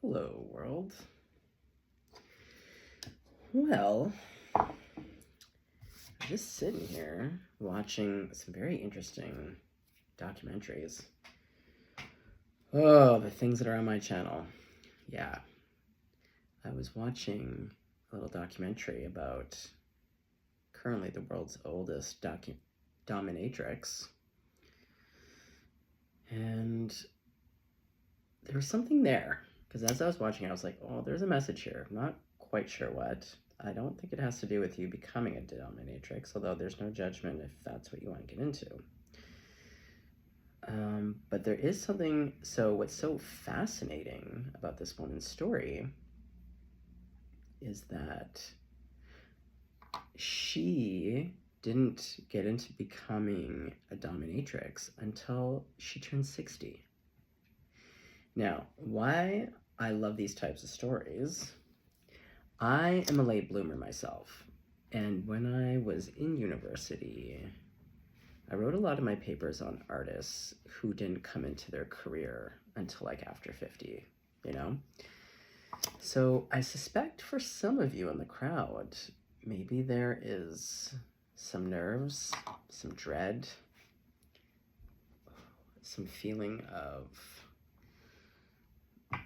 Hello, world. Well, I'm just sitting here watching some very interesting documentaries. Oh, the things that are on my channel. Yeah. I was watching a little documentary about currently the world's oldest dominatrix. And there was something there. Because as I was watching, I was like, oh, there's a message here. I'm not quite sure what. I don't think it has to do with you becoming a dominatrix, although there's no judgment if that's what you want to get into. But there is something, so what's so fascinating about this woman's story is that she didn't get into becoming a dominatrix until she turned 60. Now, why I love these types of stories, I am a late bloomer myself. And when I was in university, I wrote a lot of my papers on artists who didn't come into their career until like after 50, you know? So I suspect for some of you in the crowd, maybe there is some nerves, some dread, some feeling of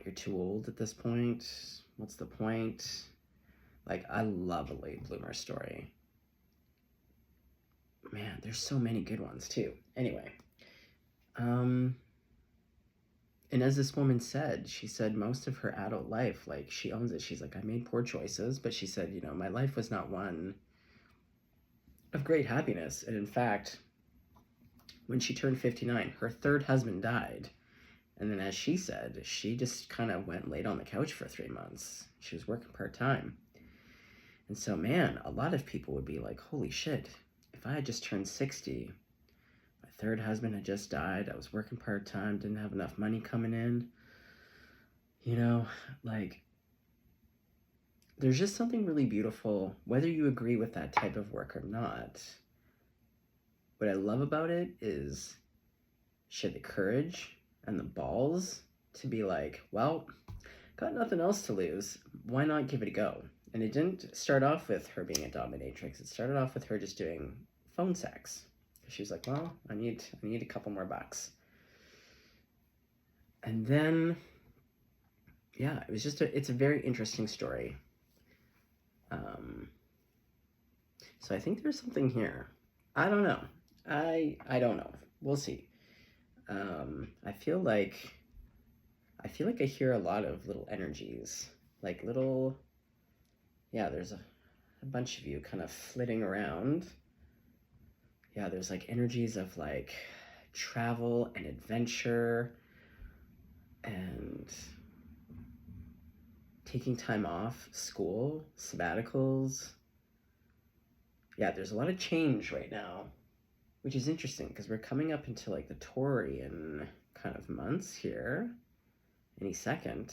you're too old at this point. What's the point? Like, I love a late bloomer story. Man, there's so many good ones too. Anyway, and as this woman said, she said most of her adult life, like she owns it. She's like, I made poor choices, but she said, you know, my life was not one of great happiness. And in fact, when she turned 59, her third husband died. And then as she said, she just kind of went and laid on the couch for 3 months. She was working part-time. And so, man, a lot of people would be like, holy shit, if I had just turned 60, my third husband had just died, I was working part-time, didn't have enough money coming in, you know, like, there's just something really beautiful, whether you agree with that type of work or not. What I love about it is she had the courage and the balls to be like, well, got nothing else to lose, why not give it a go? And it didn't start off with her being a dominatrix. It started off with her just doing phone sex. She was like, well, I need a couple more bucks. And then, yeah, it was just it's a very interesting story. So I think there's something here. I don't know. I don't know. We'll see. I feel like I hear a lot of little energies, like little, yeah, there's a bunch of you kind of flitting around. Yeah, there's like energies of like travel and adventure and taking time off school, sabbaticals. Yeah, there's a lot of change right now, which is interesting because we're coming up into like the Taurian kind of months here any second.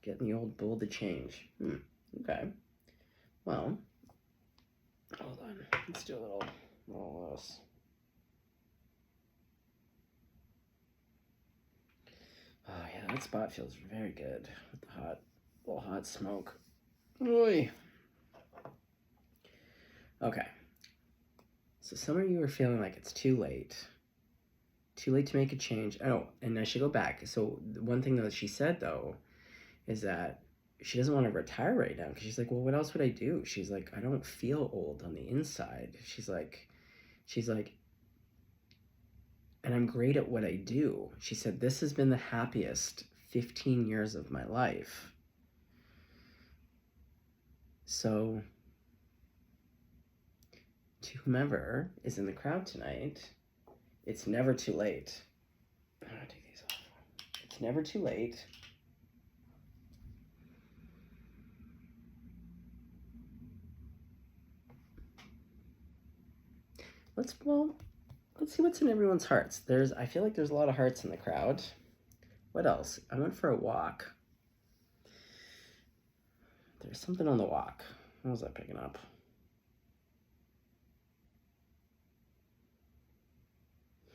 Getting the old bull to change. Okay. Well, hold on. Let's do a little of this. Oh yeah, that spot feels very good with the little hot smoke. Oy. Okay. So some of you are feeling like it's too late to make a change. Oh, and I should go back. So one thing that she said though is that she doesn't want to retire right now because she's like, well, what else would I do? She's like, I don't feel old on the inside. She's like, and I'm great at what I do. She said, this has been the happiest 15 years of my life. So to whomever is in the crowd tonight, it's never too late. I'm gonna take these off. It's never too late. Let's see what's in everyone's hearts. I feel like there's a lot of hearts in the crowd. What else? I went for a walk. There's something on the walk. What was I picking up?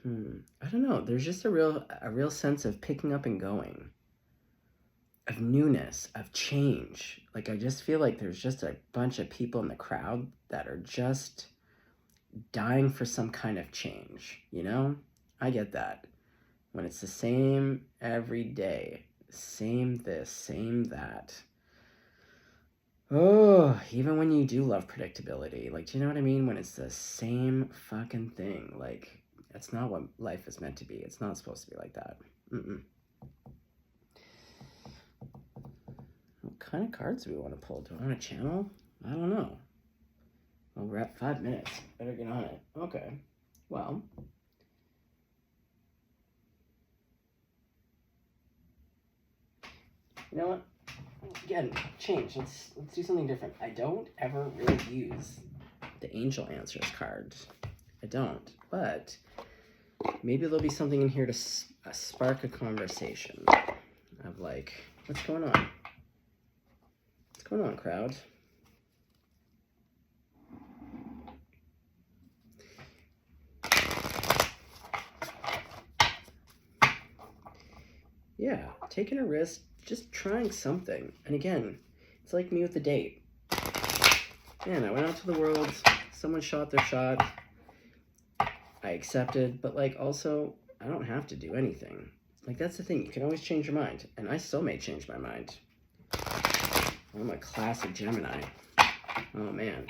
I don't know. There's just a real sense of picking up and going, of newness, of change. Like, I just feel like there's just a bunch of people in the crowd that are just dying for some kind of change, you know? I get that. When it's the same every day, same this, same that. Oh, even when you do love predictability, like, do you know what I mean? When it's the same fucking thing, like, that's not what life is meant to be. It's not supposed to be like that. What kind of cards do we want to pull? Do I want to channel? I don't know. Well, we're at 5 minutes. Better get on it. Okay. Well. You know what? Again, change. Let's do something different. I don't ever really use the Angel Answers card. I don't. But maybe there'll be something in here to spark a conversation of like, what's going on? What's going on, crowd? Yeah, taking a risk, just trying something. And again, it's like me with the date. Man, I went out to the world, someone shot their shot, I accepted, but like also, I don't have to do anything. Like, that's the thing, you can always change your mind, and I still may change my mind. I'm a classic Gemini. Oh man,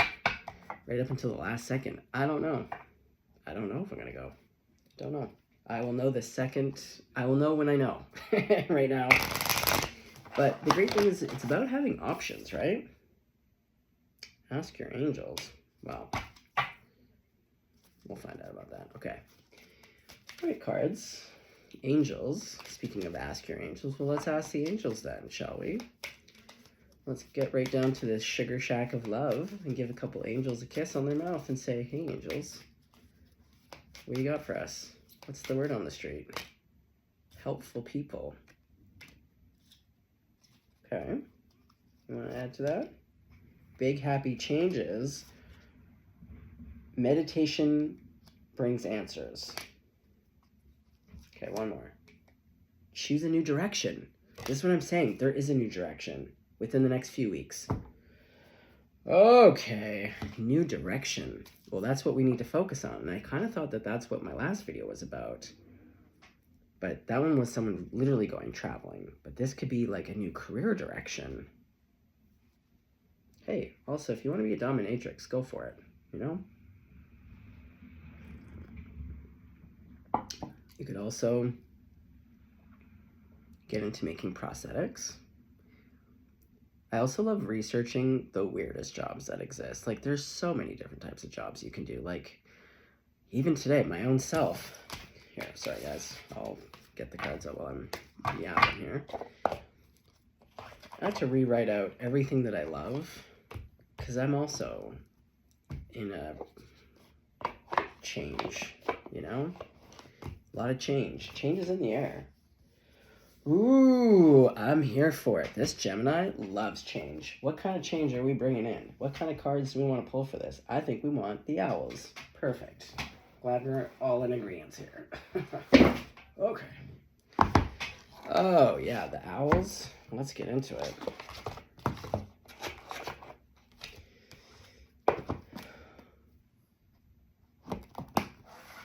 right up until the last second. I don't know. I don't know if I'm gonna go. Don't know. I will know the second, I will know when I know, right now. But the great thing is, it's about having options, right? Ask your angels. Well, we'll find out about that. Okay. All right, cards. Angels. Speaking of ask your angels, well, let's ask the angels then, shall we? Let's get right down to this sugar shack of love and give a couple angels a kiss on their mouth and say, hey, angels, what do you got for us? What's the word on the street? Helpful people. Okay. You want to add to that? Big happy changes. Meditation brings answers. Okay, one more. Choose a new direction. This is what I'm saying. There is a new direction within the next few weeks. Okay, new direction. Well, that's what we need to focus on. And I kind of thought that that's what my last video was about. But that one was someone literally going traveling. But this could be like a new career direction. Hey, also, if you want to be a dominatrix, go for it, you know? You could also get into making prosthetics. I also love researching the weirdest jobs that exist. Like, there's so many different types of jobs you can do. Like, even today, my own self. Here, sorry guys, I'll get the cards out while I'm yapping here. I had to rewrite out everything that I love, because I'm also in a change, you know? A lot of change. Change is in the air. Ooh, I'm here for it. This Gemini loves change. What kind of change are we bringing in? What kind of cards do we want to pull for this? I think we want the owls. Perfect. Glad we're all in agreement here. Okay. Oh, yeah, the owls. Let's get into it.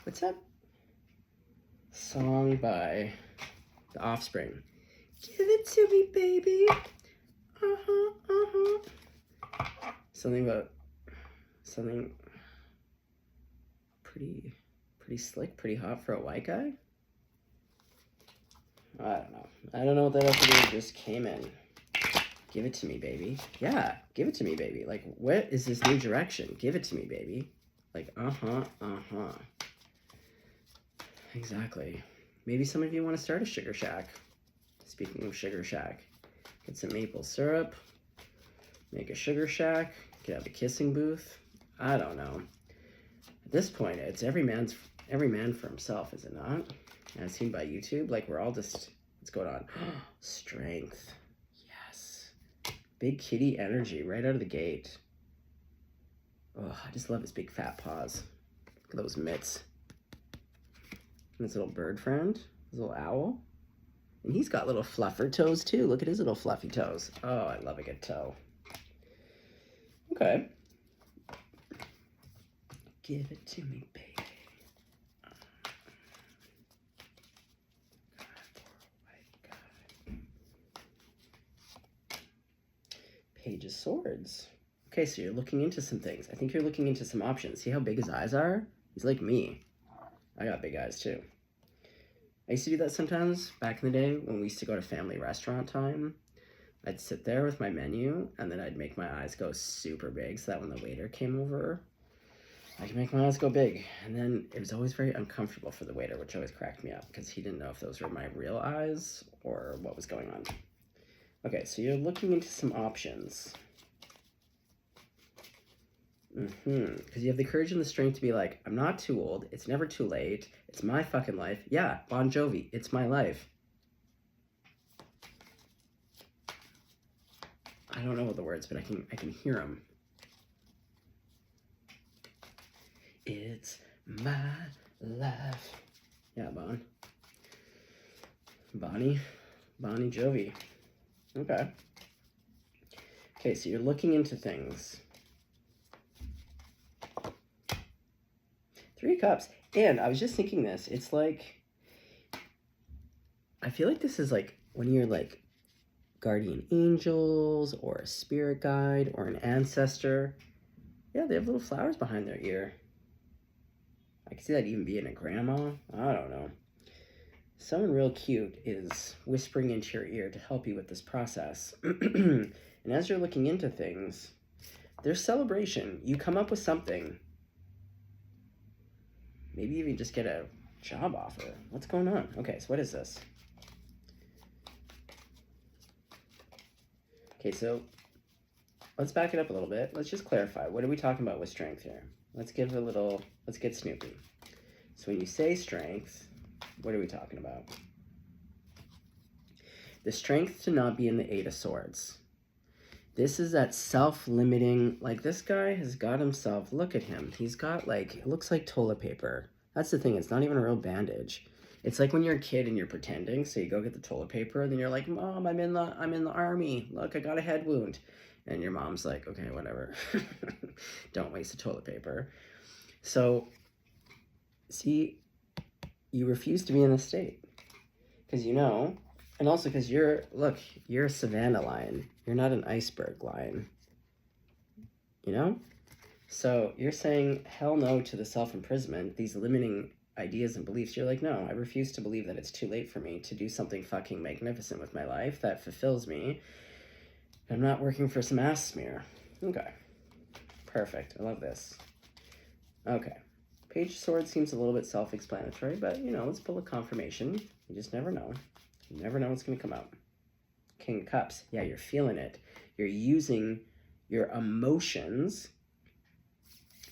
What's that song by The Offspring? Give it to me, baby. Something about something pretty slick, pretty hot for a white guy. I don't know. I don't know what that has to do. Just came in. Give it to me, baby. Yeah, give it to me, baby. Like, what is this new direction? Give it to me, baby. Like, Exactly. Maybe some of you want to start a sugar shack. Speaking of sugar shack, get some maple syrup, make a sugar shack, get have a kissing booth. I don't know. At this point, it's every man for himself, is it not? As seen by YouTube, like, we're all just, what's going on? Strength. Yes. Big kitty energy right out of the gate. Oh, I just love his big fat paws. Look at those mitts. And his little bird friend, his little owl. And he's got little fluffer toes too. Look at his little fluffy toes. Oh, I love a good toe. Okay. Give it to me, baby. Page of Swords. Okay, so you're looking into some things. I think you're looking into some options. See how big his eyes are? He's like me. I got big eyes too. I used to do that sometimes back in the day when we used to go to family restaurant time. I'd sit there with my menu and then I'd make my eyes go super big so that when the waiter came over, I could make my eyes go big. And then it was always very uncomfortable for the waiter, which always cracked me up because he didn't know if those were my real eyes or what was going on. Okay, so you're looking into some options. Because you have the courage and the strength to be like, I'm not too old. It's never too late. It's my fucking life. Yeah, Bon Jovi. It's my life. I don't know the words, but I can hear them. It's my life. Yeah, Bonnie Jovi. Okay. Okay, so you're looking into things. 3 cups. And I was just thinking this. It's like, I feel like this is like when you're like guardian angels or a spirit guide or an ancestor. Yeah, they have little flowers behind their ear. I can see that even being a grandma. I don't know. Someone real cute is whispering into your ear to help you with this process. And as you're looking into things, there's celebration. You come up with something. Maybe even just get a job offer. What's going on? Okay, so what is this? Okay, so let's back it up a little bit. Let's just clarify. What are we talking about with strength here? Let's get Snoopy. So when you say strength, what are we talking about? The strength to not be in the 8 of Swords. This is that self-limiting, like this guy has got himself, look at him. He's got like, it looks like toilet paper. That's the thing, it's not even a real bandage. It's like when you're a kid and you're pretending, so you go get the toilet paper and then you're like, Mom, I'm in the army. Look, I got a head wound. And your mom's like, okay, whatever. Don't waste the toilet paper. So, see, you refuse to be in this state. Because you know, and also because you're a savanna lion. You're not an iceberg lion. You know? So you're saying hell no to the self-imprisonment, these limiting ideas and beliefs. You're like, no, I refuse to believe that it's too late for me to do something fucking magnificent with my life that fulfills me. I'm not working for some ass smear. Okay. Perfect. I love this. Okay. Page of Swords seems a little bit self-explanatory, but, you know, let's pull a confirmation. You just never know. You never know what's going to come out. King of Cups. Yeah, you're feeling it. You're using your emotions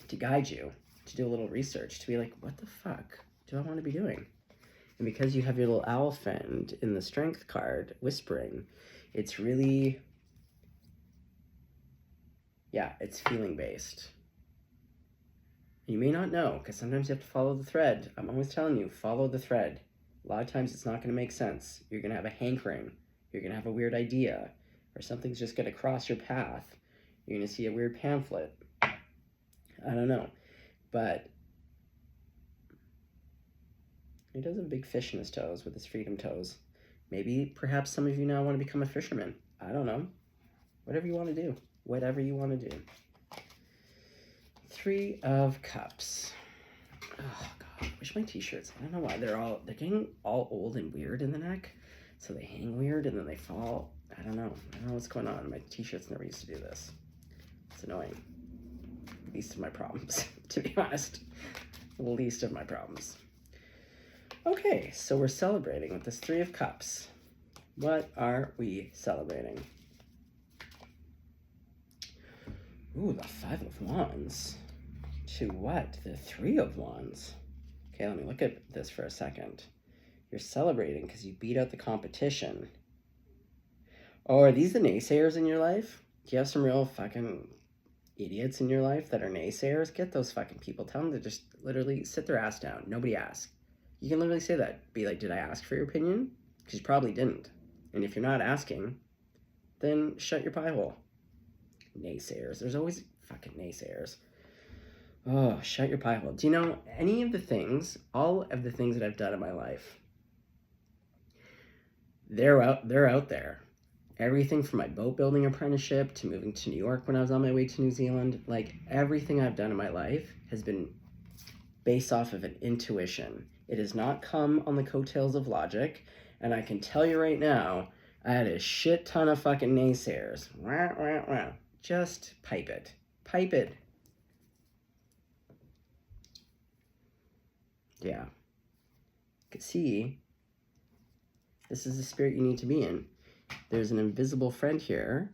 to guide you, to do a little research, to be like, what the fuck do I want to be doing? And because you have your little owl friend in the Strength card whispering, it's really, yeah, it's feeling based. You may not know, because sometimes you have to follow the thread. I'm always telling you, follow the thread. A lot of times it's not going to make sense. You're going to have a hankering. You're going to have a weird idea. Or something's just going to cross your path. You're going to see a weird pamphlet. I don't know. But he does have a big fish in his toes with his freedom toes. Maybe, perhaps some of you now want to become a fisherman. I don't know. Whatever you want to do. Whatever you want to do. 3 of Cups. Oh, God. I wish my t-shirts, I don't know why, they're getting all old and weird in the neck. So they hang weird and then they fall. I don't know what's going on. My t-shirts never used to do this. It's annoying. Least of my problems, to be honest. Least of my problems. Okay, so we're celebrating with this 3 of Cups. What are we celebrating? Ooh, the 5 of Wands. To what? The 3 of Wands. Okay, let me look at this for a second. You're celebrating because you beat out the competition. Oh, are these the naysayers in your life? Do you have some real fucking idiots in your life that are naysayers? Get those fucking people. Tell them to just literally sit their ass down. Nobody asked. You can literally say that. Be like, did I ask for your opinion? Because you probably didn't. And if you're not asking, then shut your pie hole. Naysayers. There's always fucking naysayers. Oh, shut your pie hole. Do you know any of the things, all of the things that I've done in my life, they're out there. Everything from my boat building apprenticeship to moving to New York when I was on my way to New Zealand, like everything I've done in my life has been based off of an intuition. It has not come on the coattails of logic, and I can tell you right now, I had a shit ton of fucking naysayers. Wah, wah, wah. Just pipe it. Pipe it. Yeah. You can see, this is the spirit you need to be in. There's an invisible friend here,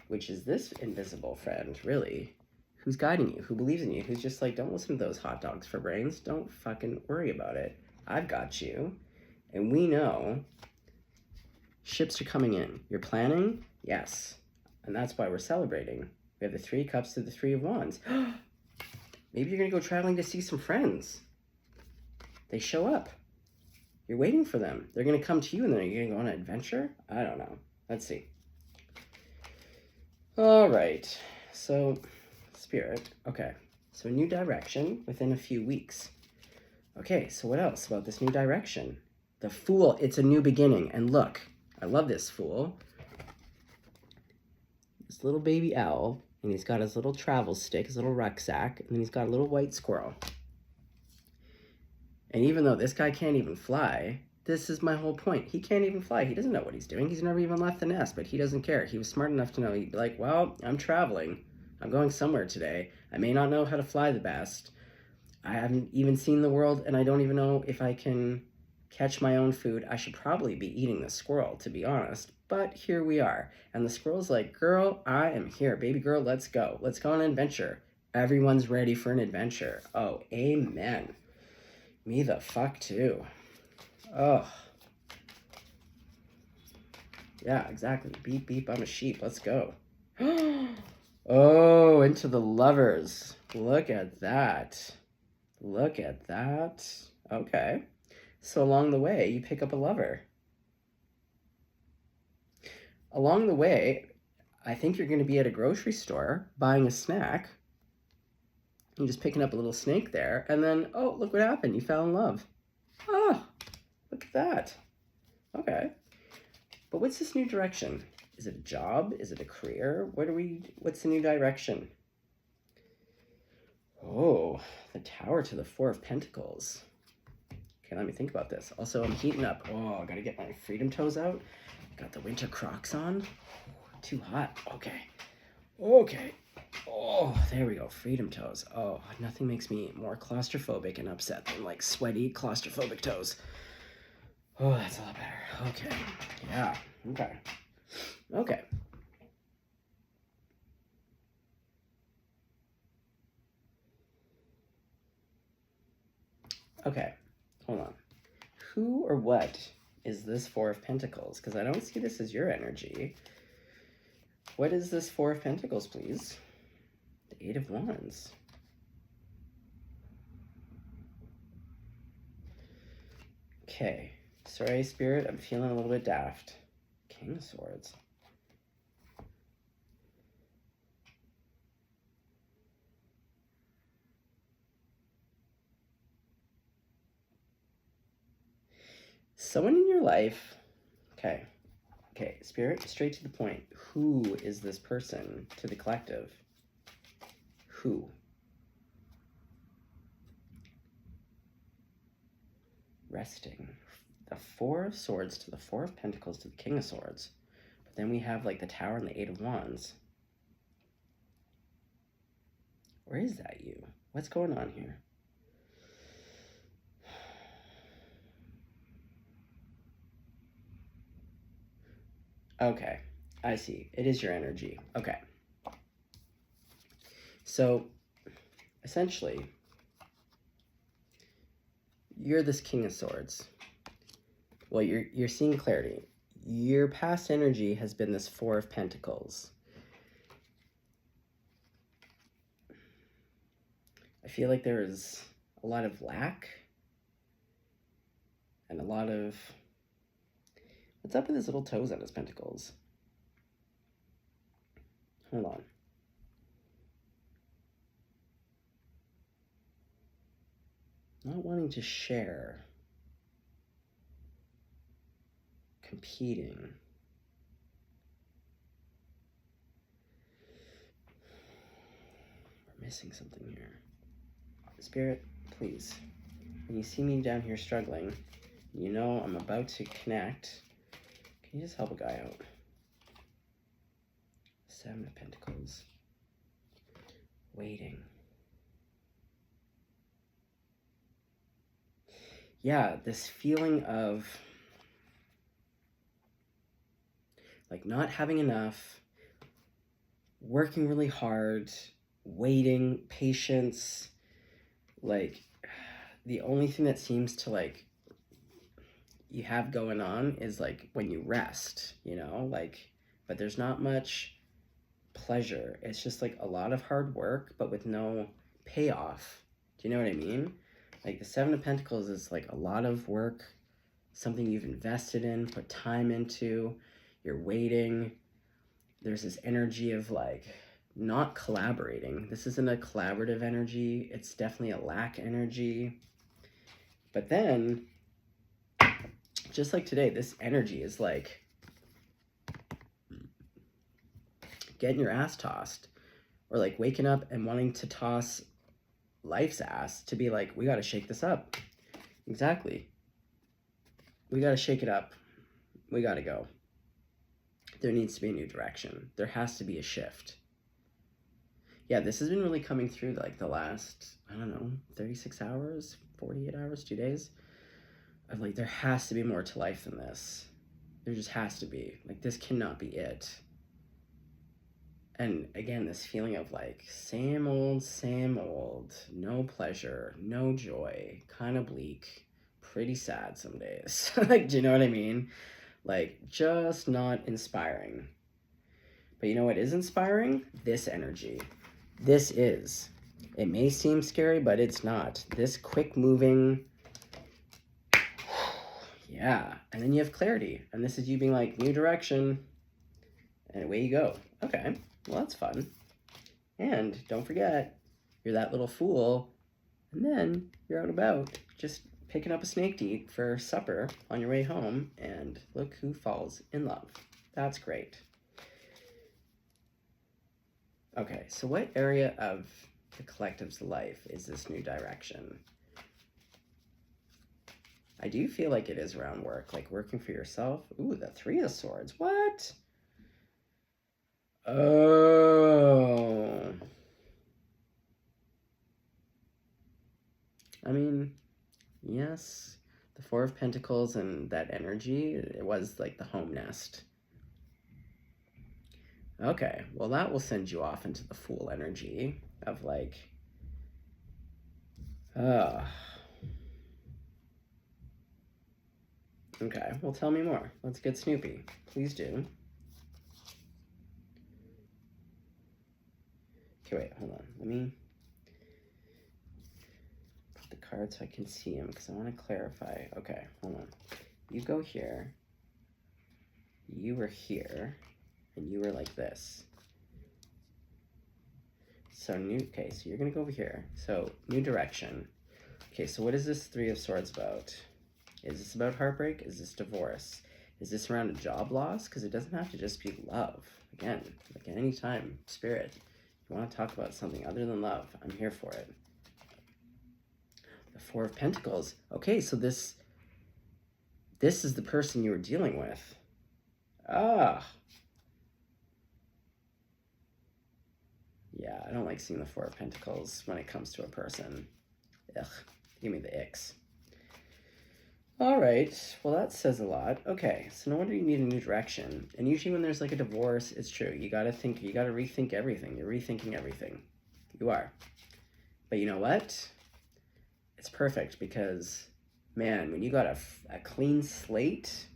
which is this invisible friend, really, who's guiding you, who believes in you, who's just like, don't listen to those hot dogs for brains. Don't fucking worry about it. I've got you. And we know ships are coming in. You're planning? Yes. And that's why we're celebrating. We have the 3 cups to the 3 of wands. Maybe you're going to go traveling to see some friends. They show up. You're waiting for them. They're going to come to you, and then you're going to go on an adventure? I don't know. Let's see. All right. So, spirit. Okay. So, a new direction within a few weeks. Okay, so what else about this new direction? The Fool. It's a new beginning. And look, I love this Fool. This little baby owl, and he's got his little travel stick, his little rucksack, and then he's got a little white squirrel. And even though this guy can't even fly, this is my whole point. He can't even fly. He doesn't know what he's doing. He's never even left the nest, but he doesn't care. He was smart enough to know. He'd be like, well, I'm traveling. I'm going somewhere today. I may not know how to fly the best. I haven't even seen the world, and I don't even know if I can catch my own food. I should probably be eating the squirrel, to be honest. But here we are. And the squirrel's like, girl, I am here. Baby girl, let's go. Let's go on an adventure. Everyone's ready for an adventure. Oh, amen. Me the fuck too. Oh. Yeah, exactly. Beep, beep, I'm a sheep. Let's go. Oh, into the lovers. Look at that. Look at that. Okay. So along the way, you pick up a lover. Along the way, I think you're going to be at a grocery store buying a snack. You're just picking up a little snake there, and then, oh, look what happened. You fell in love. Oh, look at that. Okay. But what's this new direction? Is it a job? Is it a career? What's the new direction? Oh, the Tower to the 4 of Pentacles. Okay, let me think about this. Also, I'm heating up. Oh, I gotta get my freedom toes out. Got the winter Crocs on. Too hot. Okay. Okay. Oh, there we go. Freedom toes. Oh, nothing makes me more claustrophobic and upset than like sweaty claustrophobic toes. Oh, that's a lot better. Okay. Yeah. Okay. Okay. Okay. Hold on. Who or what is this 4 of Pentacles? Because I don't see this as your energy. What is this 4 of Pentacles, please? The 8 of Wands. Okay. Sorry, Spirit, I'm feeling a little bit daft. King of Swords. Someone in your life. Okay. Okay, Spirit, straight to the point. Who is this person to the collective? Who? Resting. The 4 of Swords to the 4 of Pentacles to the King of Swords. But then we have like the Tower and the 8 of Wands. Or is that you? What's going on here? Okay, I see. It is your energy. Okay. So, essentially, you're this King of Swords. Well, you're seeing clarity. Your past energy has been this 4 of Pentacles. I feel like there is a lot of lack. And a lot of... What's up with his little toes on his pentacles? Hold on. Not wanting to share. Competing. We're missing something here. Spirit, please. When you see me down here struggling, you know I'm about to connect. Can you just help a guy out? Seven of Pentacles. Waiting. Yeah, this feeling of like not having enough, working really hard, waiting, patience. Like the only thing that seems to like you have going on is like when you rest, you know, like, but there's not much pleasure. It's just like a lot of hard work, but with no payoff. Do you know what I mean? Like the Seven of Pentacles is like a lot of work, something you've invested in, put time into, you're waiting. There's this energy of like not collaborating. This isn't a collaborative energy. It's definitely a lack energy. But then, just like today, this energy is like getting your ass tossed, or like waking up and wanting to toss life's ass to be like, we got to shake this up. Exactly. We got to shake it up. We got to go. There needs to be a new direction. There has to be a shift. Yeah, this has been really coming through like the last, I don't know, 36 hours, 48 hours, 2 days. Of like, there has to be more to life than this. There just has to be. Like, this cannot be it. And again, this feeling of like, same old, no pleasure, no joy, kind of bleak, pretty sad some days. Like, do you know what I mean? Like, just not inspiring. But you know what is inspiring? This energy. This is. It may seem scary, but it's not. This quick moving... Yeah, and then you have clarity, and this is you being like, new direction, and away you go. Okay, well, that's fun. And don't forget, you're that little fool, and then you're out about just picking up a snake to eat for supper on your way home, and look who falls in love. That's great. Okay, so what area of the collective's life is this new direction? I do feel like it is around work, like working for yourself. Ooh, the Three of Swords. What? Oh. I mean, yes, the Four of Pentacles and that energy, it was like the home nest. Okay, well, that will send you off into the Fool energy of like, okay, well, tell me more. Let's get Snoopy. Please do. Okay, wait, hold on. Let me put the card so I can see him because I want to clarify. Okay, hold on. You go here. You were here. And you were like this. So okay, so you're going to go over here. So new direction. Okay, so what is this Three of Swords about? Is this about heartbreak? Is this divorce? Is this around a job loss? Because it doesn't have to just be love. Again, like at any time, Spirit, if you want to talk about something other than love, I'm here for it. The Four of Pentacles. Okay, so this is the person you were dealing with. Ah. Yeah, I don't like seeing the Four of Pentacles when it comes to a person. Ugh, give me the icks. All right, well, that says a lot. Okay, so no wonder you need a new direction. And usually when there's like a divorce, it's true. You got to rethink everything. You're rethinking everything. You are. But you know what? It's perfect because, man, when you got a clean slate,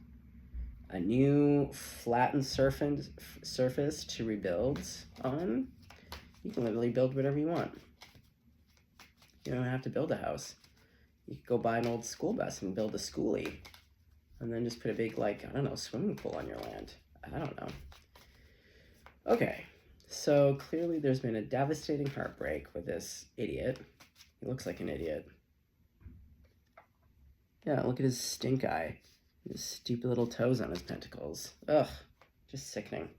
a new flattened surface to rebuild on, you can literally build whatever you want. You don't have to build a house. You could go buy an old school bus and build a schoolie. And then just put a big, like, I don't know, swimming pool on your land. I don't know. Okay, so clearly there's been a devastating heartbreak with this idiot. He looks like an idiot. Yeah, look at his stink eye. His stupid little toes on his pentacles. Ugh, just sickening.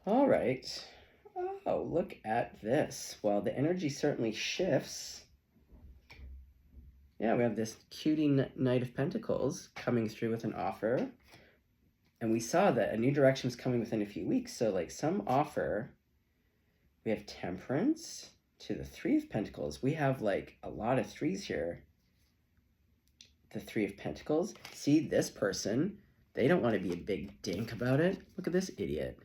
All right. Oh, look at this. Well, the energy certainly shifts. Yeah, we have this cutie Knight of Pentacles coming through with an offer. And we saw that a new direction was coming within a few weeks. So, like, some offer. We have Temperance to the Three of Pentacles. We have, like, a lot of threes here. The Three of Pentacles. See, this person, they don't want to be a big dink about it. Look at this idiot.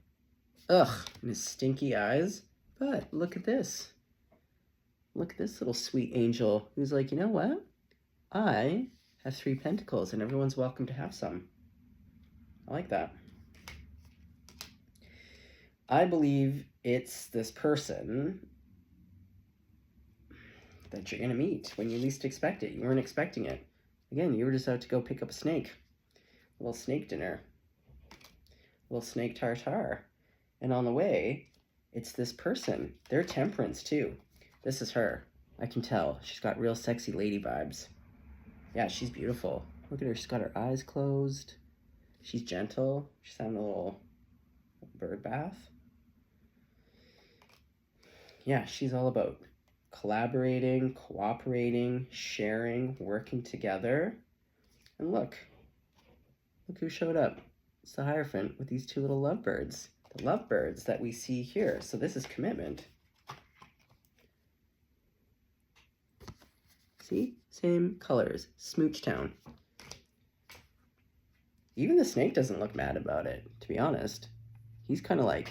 Ugh, and his stinky eyes. But look at this. Look at this little sweet angel who's like, you know what? I have 3 pentacles and everyone's welcome to have some. I like that. I believe it's this person that you're going to meet when you least expect it. You weren't expecting it. Again, you were just out to go pick up a snake. A little snake dinner. A little snake tartare. And on the way, it's this person. They're Temperance too. This is her. I can tell. She's got real sexy lady vibes. Yeah, she's beautiful. Look at her. She's got her eyes closed. She's gentle. She's having a little bird bath. Yeah, she's all about collaborating, cooperating, sharing, working together. And look who showed up. It's the Hierophant with these 2 little lovebirds. The lovebirds that we see here. So this is commitment. See? Same colors. Smooch Town. Even the snake doesn't look mad about it, to be honest. He's kind of like,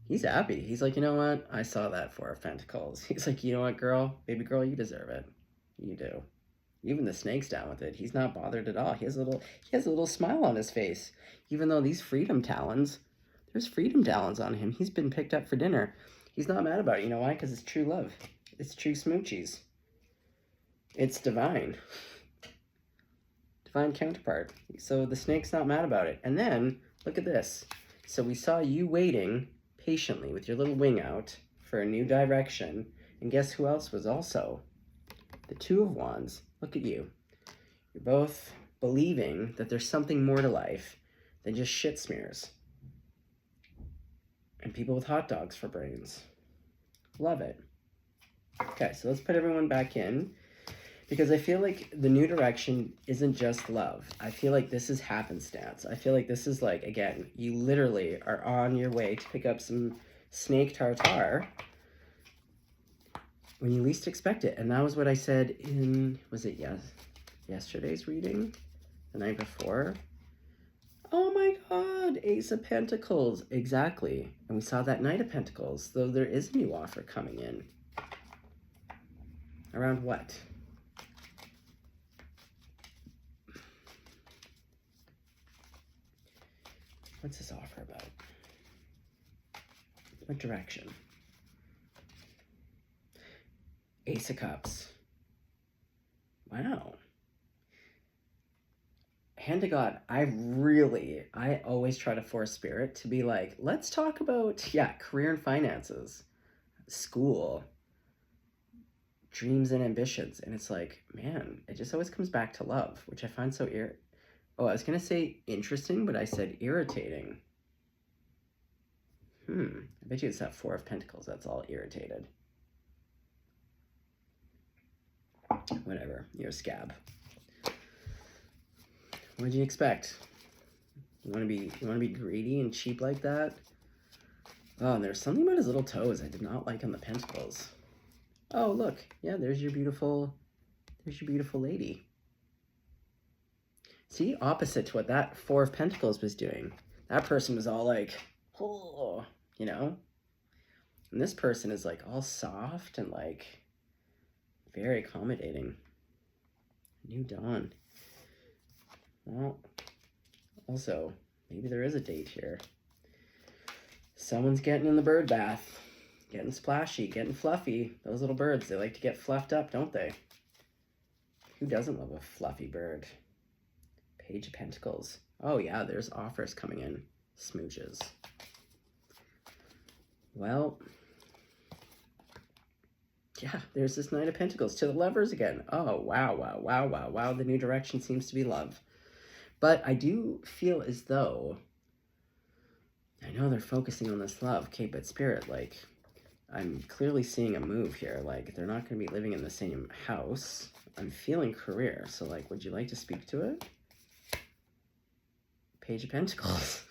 he's happy. He's like, you know what? I saw that 4 of Pentacles. He's like, you know what, girl? Baby girl, you deserve it. You do. Even the snake's down with it. He's not bothered at all. He has a little smile on his face. Even though these freedom talons, there's freedom talons on him. He's been picked up for dinner. He's not mad about it. You know why? Because it's true love. It's true smoochies. It's divine. Divine counterpart. So the snake's not mad about it. And then, look at this. So we saw you waiting patiently with your little wing out for a new direction. And guess who else was also? The 2 of Wands. Look at you. You're both believing that there's something more to life than just shit smears. And people with hot dogs for brains. Love it. Okay, so let's put everyone back in. Because I feel like the new direction isn't just love. I feel like this is happenstance. I feel like this is like, again, you literally are on your way to pick up some snake tartare when you least expect it. And that was what I said in, was it yesterday's reading? The night before? Oh my God, Ace of Pentacles. Exactly. And we saw that Knight of Pentacles, though there is a new offer coming in. Around what? What's this offer about? What direction? Ace of Cups. Wow. Hand to God, I always try to force Spirit to be like, let's talk about, yeah, career and finances, school, dreams and ambitions. And it's like, man, it just always comes back to love, which I find so I was going to say interesting, but I said irritating. I bet you it's that 4 of Pentacles that's all irritated. Whatever, you're a scab. What did you expect? You want to be greedy and cheap like that? Oh, and there's something about his little toes I did not like on the Pentacles. Oh, look. Yeah, there's your beautiful lady. See, opposite to what that 4 of Pentacles was doing. That person was all like, oh, you know? And this person is like all soft and like very accommodating. New dawn. Well, also, maybe there is a date here. Someone's getting in the bird bath. Getting splashy, getting fluffy. Those little birds, they like to get fluffed up, don't they? Who doesn't love a fluffy bird? Page of Pentacles. Oh yeah, there's offers coming in. Smooches. Well, yeah, there's this Knight of Pentacles to the lovers again. Oh, wow, wow, wow, wow, wow. The new direction seems to be love. But I do feel as though, I know they're focusing on this love, okay, but Spirit, like, I'm clearly seeing a move here. Like, they're not going to be living in the same house. I'm feeling career. So, like, would you like to speak to it? Page of Pentacles.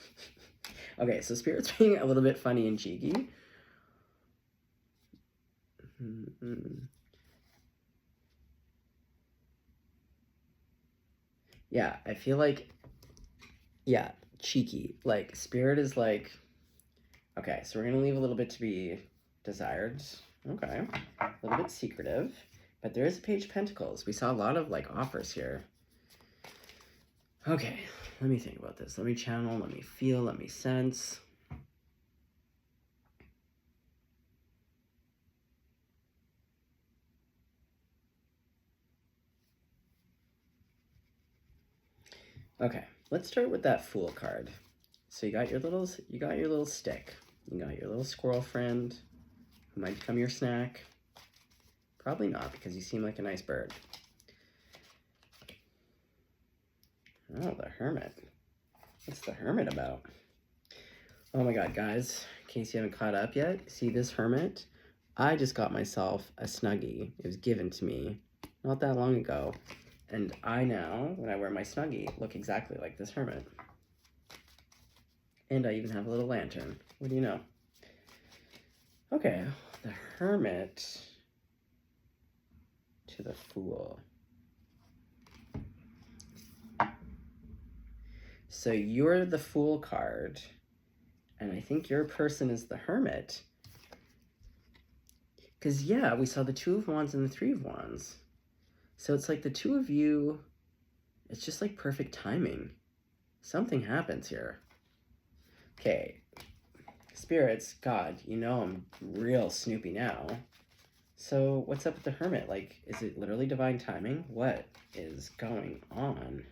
Okay, so Spirit's being a little bit funny and cheeky. Yeah, I feel like, yeah, cheeky. Like, Spirit is like, okay, so we're going to leave a little bit to be desired. Okay, a little bit secretive. But there is a Page of Pentacles. We saw a lot of, like, offers here. Okay, let me think about this. Let me channel, let me feel, let me sense. Okay, let's start with that Fool card. So you got your little stick. You got your little squirrel friend who might become your snack. Probably not, because you seem like a nice bird. Oh, the Hermit. What's the Hermit about? Oh my god, guys, in case you haven't caught up yet, see this Hermit? I just got myself a Snuggie. It was given to me not that long ago. And I now, when I wear my Snuggie, look exactly like this Hermit. And I even have a little lantern. What do you know? Okay, the Hermit to the Fool. So you're the Fool card, and I think your person is the Hermit. Because, yeah, we saw the Two of Wands and the Three of Wands. So it's like the two of you, it's just like perfect timing. Something happens here. Okay, Spirits, God, you know I'm real snoopy now. So what's up with the Hermit? Like, is it literally divine timing? What is going on?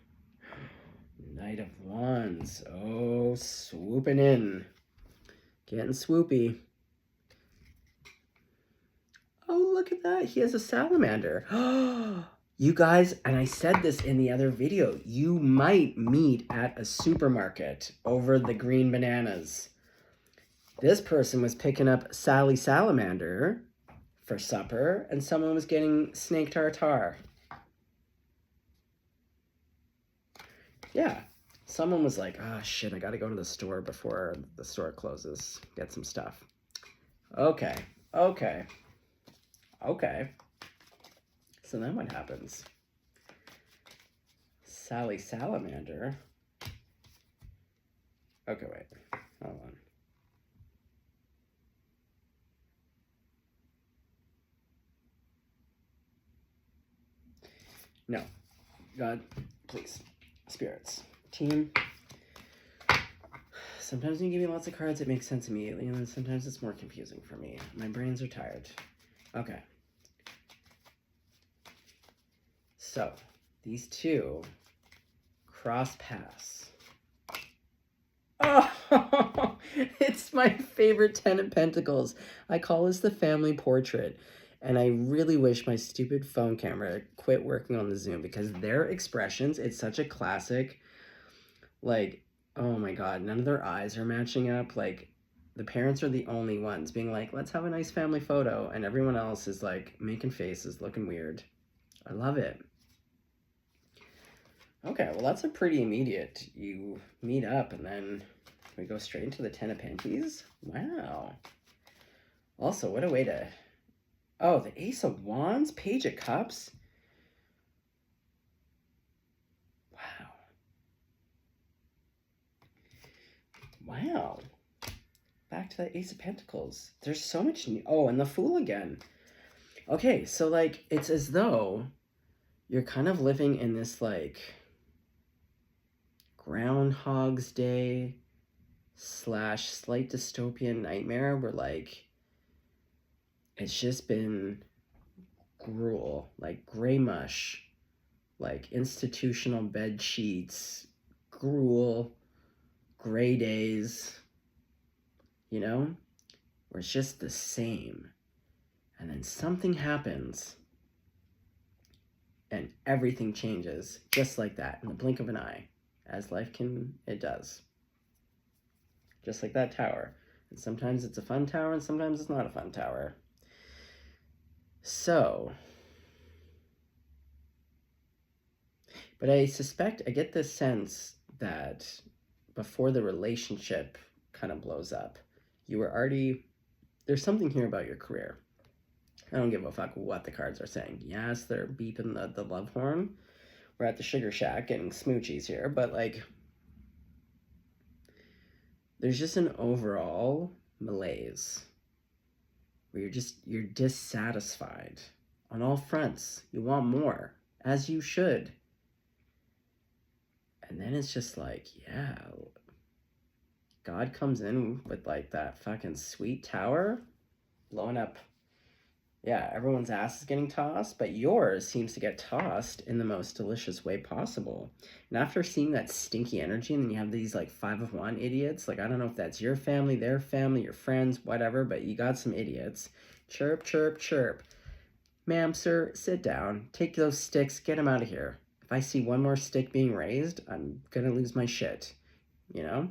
Knight of Wands. Oh, swooping in. Getting swoopy. Oh, look at that. He has a salamander. You guys, and I said this in the other video, you might meet at a supermarket over the green bananas. This person was picking up Sally Salamander for supper, and someone was getting snake tartare. Yeah. Someone was like, oh shit, I gotta go to the store before the store closes. Get some stuff. Okay. Okay. Okay. So then what happens? Sally Salamander. Okay, wait. Hold on. No. God, please. Spirits. Team. Sometimes when you give me lots of cards, it makes sense immediately, and then sometimes it's more confusing for me. My brains are tired. Okay. So, these two cross paths. Oh, it's my favorite Ten of Pentacles. I call this the family portrait. And I really wish my stupid phone camera quit working on the Zoom, because their expressions, it's such a classic, like, oh my god, none of their eyes are matching up. Like, the parents are the only ones being like, let's have a nice family photo, and everyone else is like making faces, looking weird. I love it. Okay, well, that's a pretty immediate. You meet up and then we go straight into the Ten of Penties. Wow. Also, what a way to... Oh, the Ace of Wands, Page of Cups. Wow. Wow. Back to the Ace of Pentacles. There's so much new... Oh, and the Fool again. Okay, so, like, it's as though you're kind of living in this, like, Groundhog's Day / slight dystopian nightmare where, like, it's just been gruel, like gray mush like institutional bed sheets, gruel, gray days, you know, where it's just the same. And then something happens and everything changes just like that in the blink of an eye, as life it does. Just like that tower. And sometimes it's a fun tower and sometimes it's not a fun tower. So, but I suspect, I get this sense that before the relationship kind of blows up, you were already, there's something here about your career. I don't give a fuck what the cards are saying. Yes, they're beeping the love horn. We're at the Sugar Shack getting smoochies here, but like, there's just an overall malaise where you're dissatisfied on all fronts. You want more, as you should. And then it's just like, yeah, God comes in with like that fucking sweet tower blowing up. Yeah, everyone's ass is getting tossed, but yours seems to get tossed in the most delicious way possible. And after seeing that stinky energy, and then you have these like 5 of 1 idiots, like I don't know if that's your family, their family, your friends, whatever, but you got some idiots. Chirp, chirp, chirp. Ma'am, sir, sit down. Take those sticks, get them out of here. If I see one more stick being raised, I'm gonna lose my shit. You know?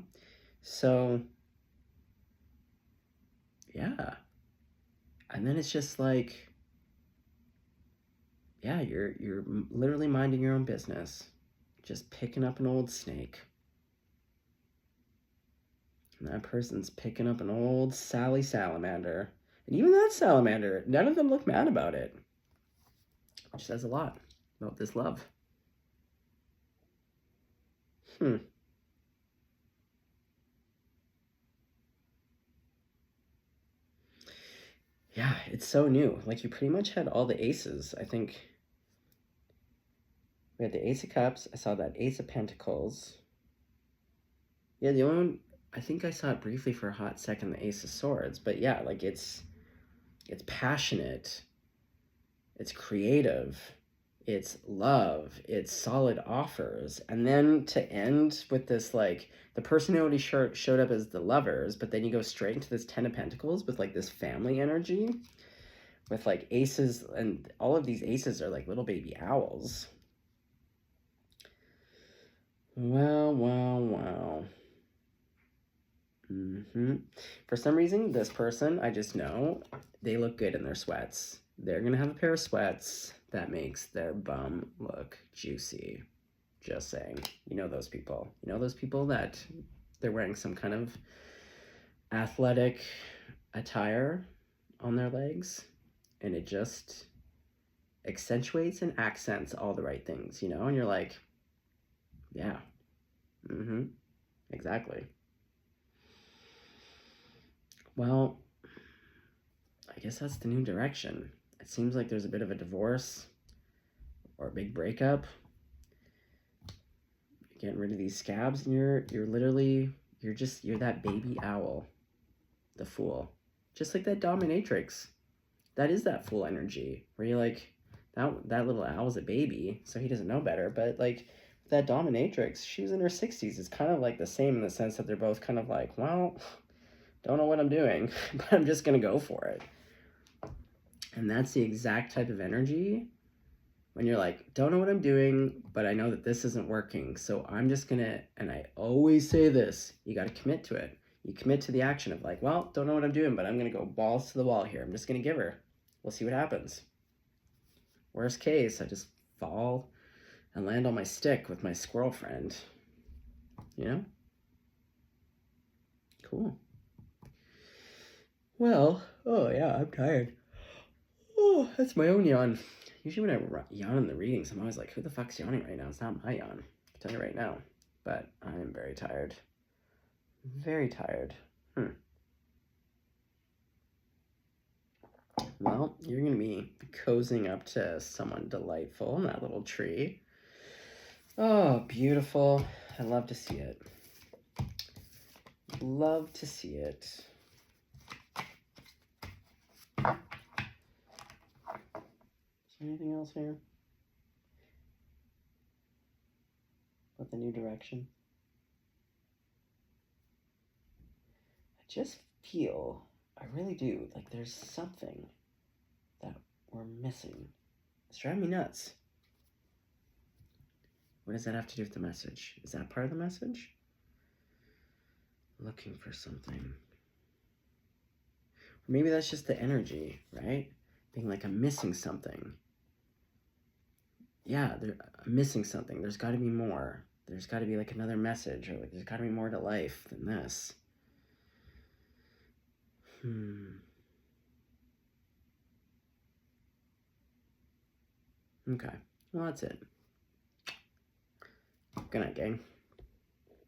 So, yeah. And then it's just like, yeah, you're literally minding your own business, just picking up an old snake. And that person's picking up an old Sally salamander. And even that salamander, none of them look mad about it. Which says a lot about this love. Yeah, it's so new. Like, you pretty much had all the aces. I think we had the Ace of Cups. I saw that Ace of Pentacles. Yeah, the only one, I think I saw it briefly for a hot second, the Ace of Swords. But yeah, like, it's passionate. It's creative. It's love. It's solid offers. And then to end with this, like, the personality showed up as the lovers, but then you go straight into this 10 of Pentacles with, like, this family energy. With, like, aces, and all of these aces are, like, little baby owls. Wow, wow, wow. For some reason, this person, I just know, they look good in their sweats. They're going to have a pair of sweats that makes their bum look juicy. Just saying. You know those people. You know those people that they're wearing some kind of athletic attire on their legs, and it just accentuates and accents all the right things, you know? And you're like, yeah. Exactly. Well, I guess that's the new direction. It seems like there's a bit of a divorce or a big breakup. You're getting rid of these scabs, and you're literally, you're that baby owl, the Fool. Just like that dominatrix. That is that Fool energy, where you're like, that little owl's a baby, so he doesn't know better, but like, that dominatrix, she was in her 60s. It's kind of like the same in the sense that they're both kind of like, well, don't know what I'm doing, but I'm just going to go for it. And that's the exact type of energy when you're like, don't know what I'm doing, but I know that this isn't working. So I'm just going to, and I always say this, you got to commit to it. You commit to the action of like, well, don't know what I'm doing, but I'm going to go balls to the wall here. I'm just going to give her. We'll see what happens. Worst case, I just fall and land on my stick with my squirrel friend. You know? Cool. Well, oh yeah, I'm tired. Oh, that's my own yawn. Usually when I yawn in the readings, I'm always like, who the fuck's yawning right now? It's not my yawn. I'll tell you right now. But I am very tired. Very tired. Well, you're going to be cozying up to someone delightful in that little tree. Oh, beautiful. I love to see it. Love to see it. Is there anything else here? with a new direction. I just feel, I really do, like there's something that we're missing. It's driving me nuts. What does that have to do with the message? Is that part of the message? Looking for something. Or maybe that's just the energy, right? Being like, I'm missing something. Yeah, I'm missing something. There's got to be more. There's got to be like another message, or like there's got to be more to life than this. Okay. Well, that's it. Good night, gang.